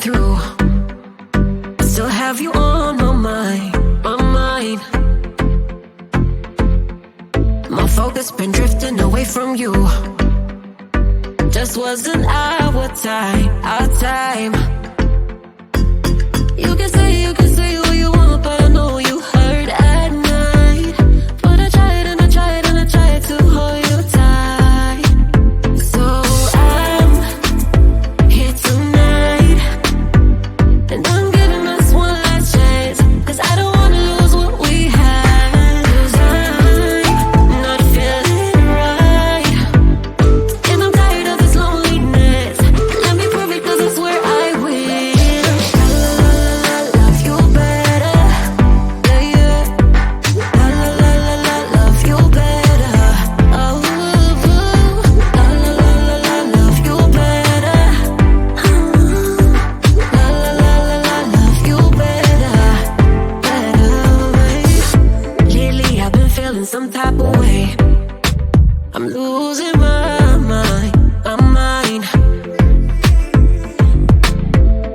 through. I still have you on my mind, my mind. My focus been drifting away from you. Just wasn't our time, our time. You can say what you want, but I know you hurt at night. But I tried and I tried and I tried to hold you tight. So I'm here tonight, and I'm giving us one last chance, 'cause I don't wanna lose what we had. 'Cause I'm not feeling right, and I'm tired of this loneliness. Let me prove it, 'cause I swear I will. Love you better, yeah, yeah. Love you better, oh, love you better, love you better, better. Lately I've been feeling some type of way. I'm losing my mind, my mind.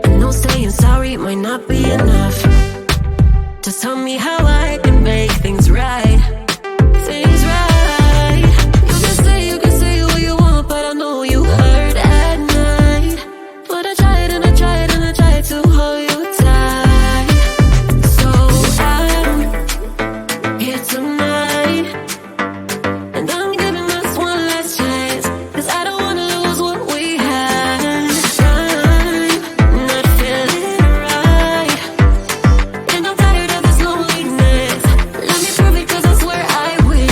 I know saying sorry might not be enough. Just tell me how I can make things right, things right. You can say what you want, but I know you hurt at night. But I tried and I tried and I tried to hold you tight. So I'm here tonight, and I'm giving us one last chance, 'cause I don't wanna lose what we had. I'm not feeling right, and I'm tired of this loneliness. Let me prove it, 'cause I swear I will.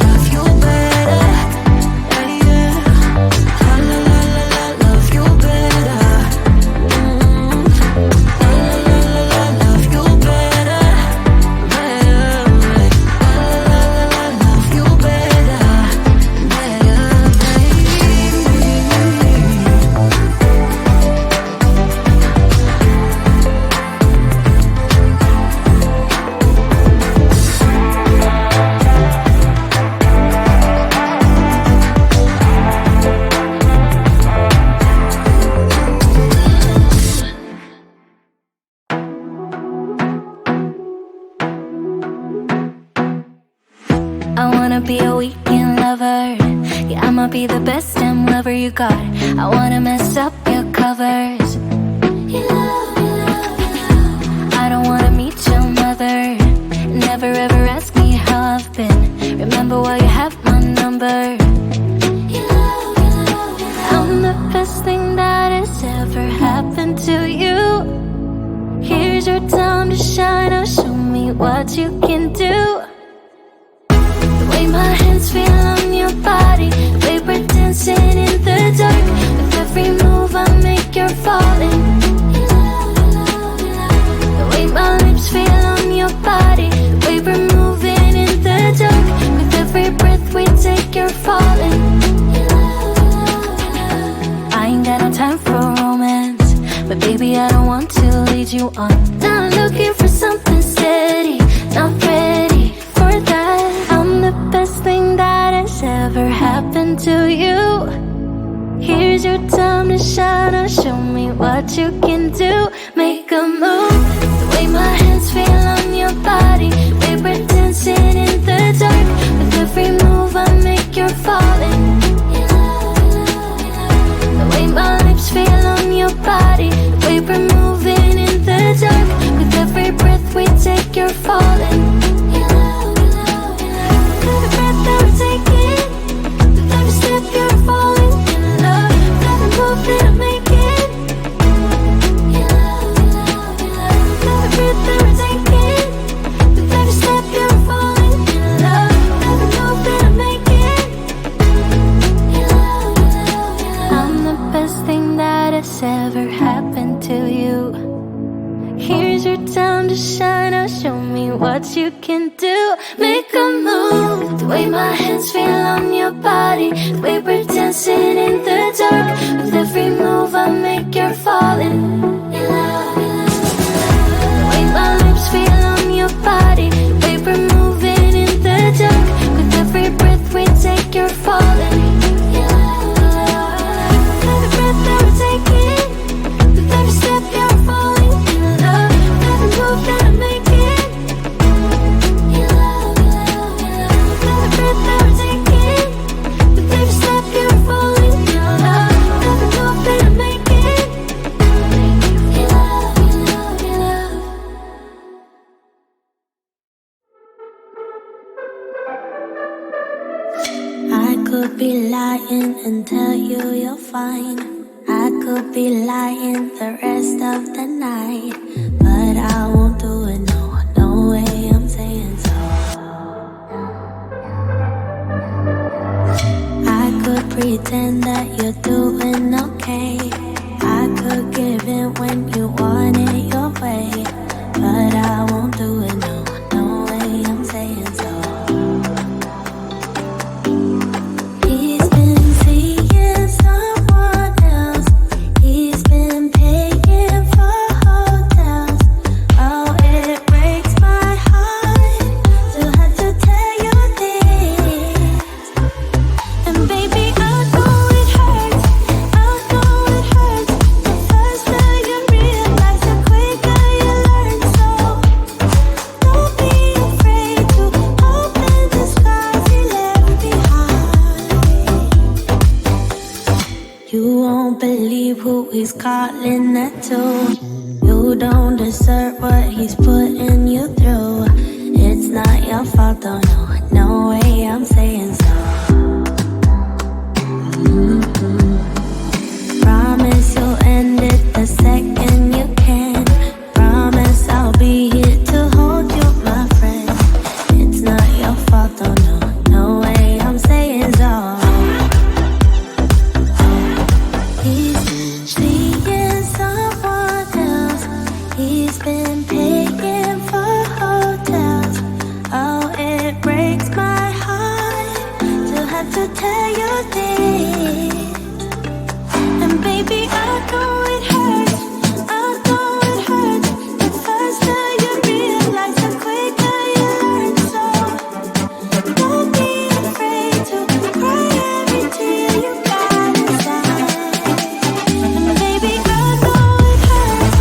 Love you better, yeah, yeah. Love you better, love you better, better. Love you better, I wanna be a weekend lover. Yeah, I'ma be the best damn lover you got. I wanna mess up your covers. I don't wanna meet your mother. Never ever ask me how I've been. Remember why you have my number. I'm the best thing that has ever happened to you. Here's your time to shine. Now show me what you can do. The way my hands feel on your body, the way we're dancing in the dark. With every move I make, you're falling. The way my lips feel on your body, the way we're moving in the dark. With every breath we take, you're falling. I ain't got no time for romance, but baby I don't want to lead you on. Not looking for something steady, not ready for that. I'm the best thing that has ever happened to you. Here's your time to shine. Now show me what you can do. Make a move. The way my hands feel on your body, the way we're dancing in the dark. With every move I make, you're falling. The way my lips feel on your body, the way we're moving in the dark. With every breath we take, you're falling. Every breath that we're taking, with every step you're falling in love. With every move that I'm making, every breath that we're taking, with every step you're falling in love. With every move that I'm making, I'm the best thing that has ever happened to you. Here's your time to shine. Now show me what you can do. Make a move. The way my hands feel on your body, the way we're dancing in the dark. With every move I make, you're falling in love. The way my lips feel on your body, the way we're moving in the dark. With every breath we take, you're falling in love. With every breath that we're taking, with every step you're falling in love. With every move that I'm making, in love, in love, in love. With every breath that we're taking, with every step you're falling in love. With every move that I'm making, in love, in love, in love. I could be lying and tell you you're fine. I could be lying the rest of the night, but I won't do it, no, no way, I'm saying so. I could pretend that you're doing okay. I could give in when you want it your way, but I won't do it, no, no way, I'm saying so. He's been seeing someone else. He's been paying for hotels. Oh, it breaks my heart to have to tell you this. And baby, I know it hurts. I know it hurts. The faster you realize, the quicker you learn. So don't be afraid to open the skies he left behind. You won't believe who he's calling that to. You don't deserve what he's putting you through. It's not your fault, though, no, no way, I'm saying so. Promise you'll end it the second you can. Promise I'll be here to hold you, my friend. It's not your fault, though, no, no way, I'm saying so. He's been seeing someone else. He's been paying for hotels. Oh, it breaks my heart to have to tell you this. And baby, I know it hurts. I know it hurts. The faster you realize, the quicker you learn. So don't be afraid to cry every tear you got inside. And baby, I know it hurts.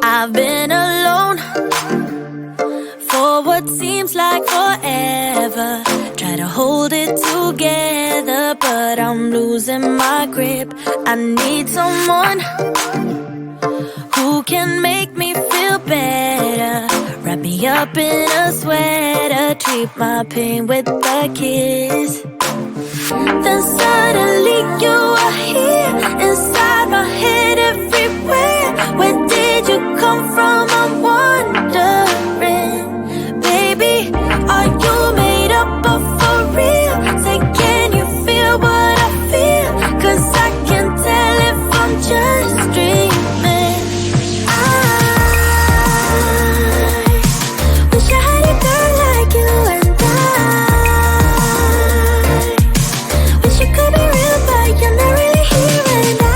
I've been alone for what seems like forever. Try to hold it together, but I'm losing my grip. I need someone who can make me feel better. Wrap me up in a sweater, treat my pain with a kiss. Then suddenly you are here, inside my head, everywhere. Where did you come from? I'm wondering. Baby, are you made up of for real? Say, can you feel what I feel? 'Cause I can tell if I'm just dreaming. I wish I had a girl like you, and I wish you could be real, but you're not really here. And I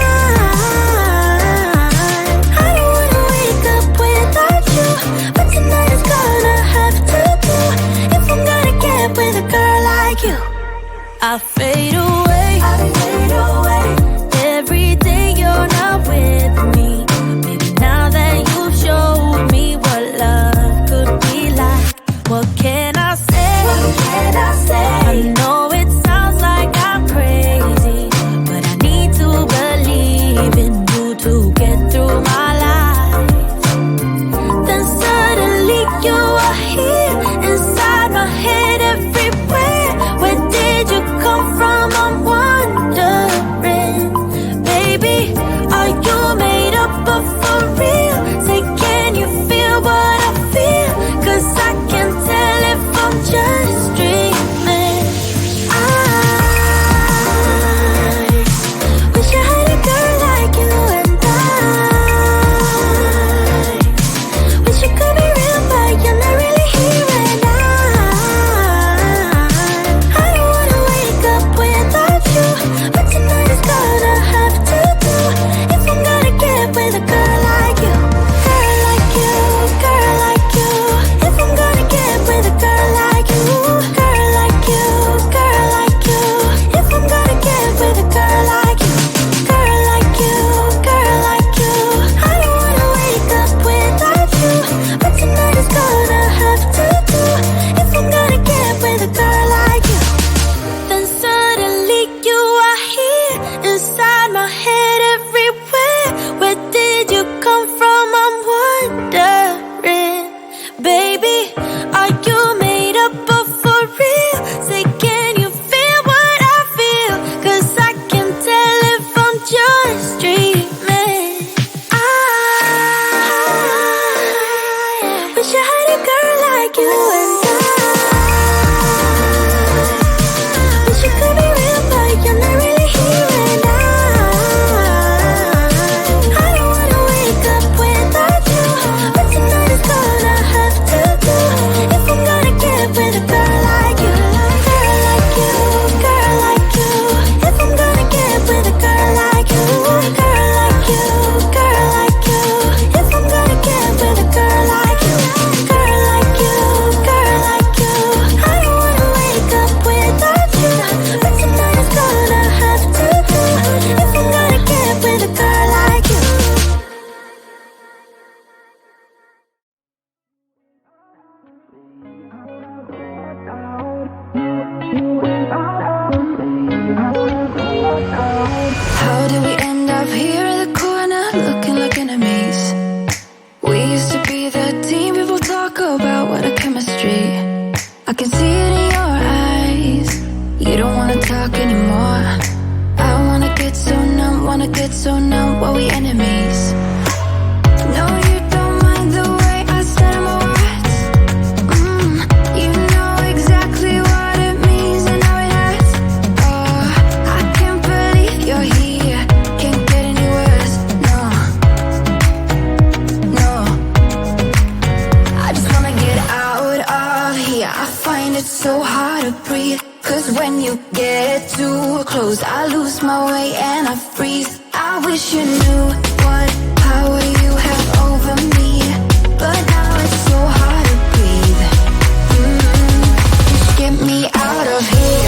'Cause when you get too close, I lose my way and I freeze. I wish you knew what power you have over me, but now it's so hard to breathe. Just get me out of here.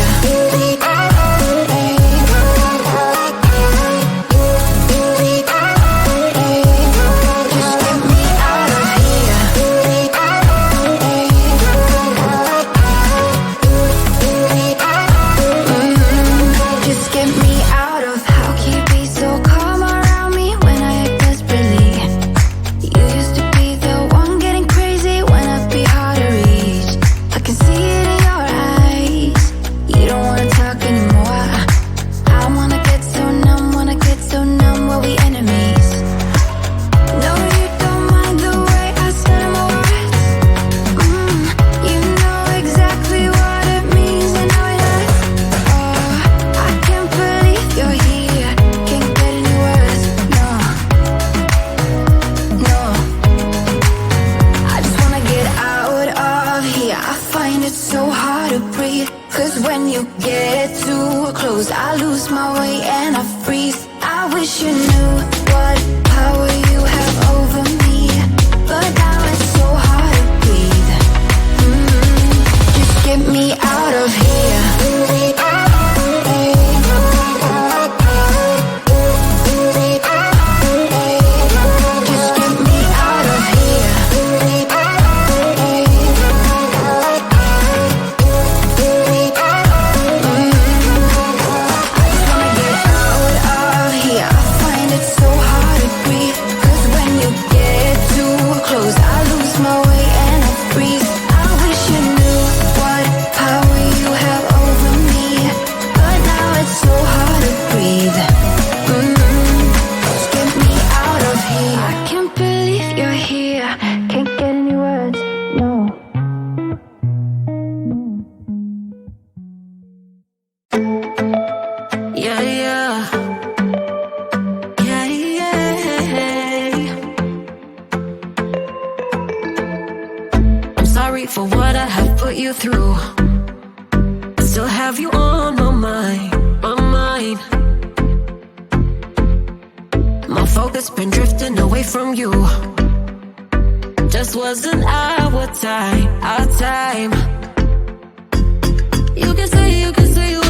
You can say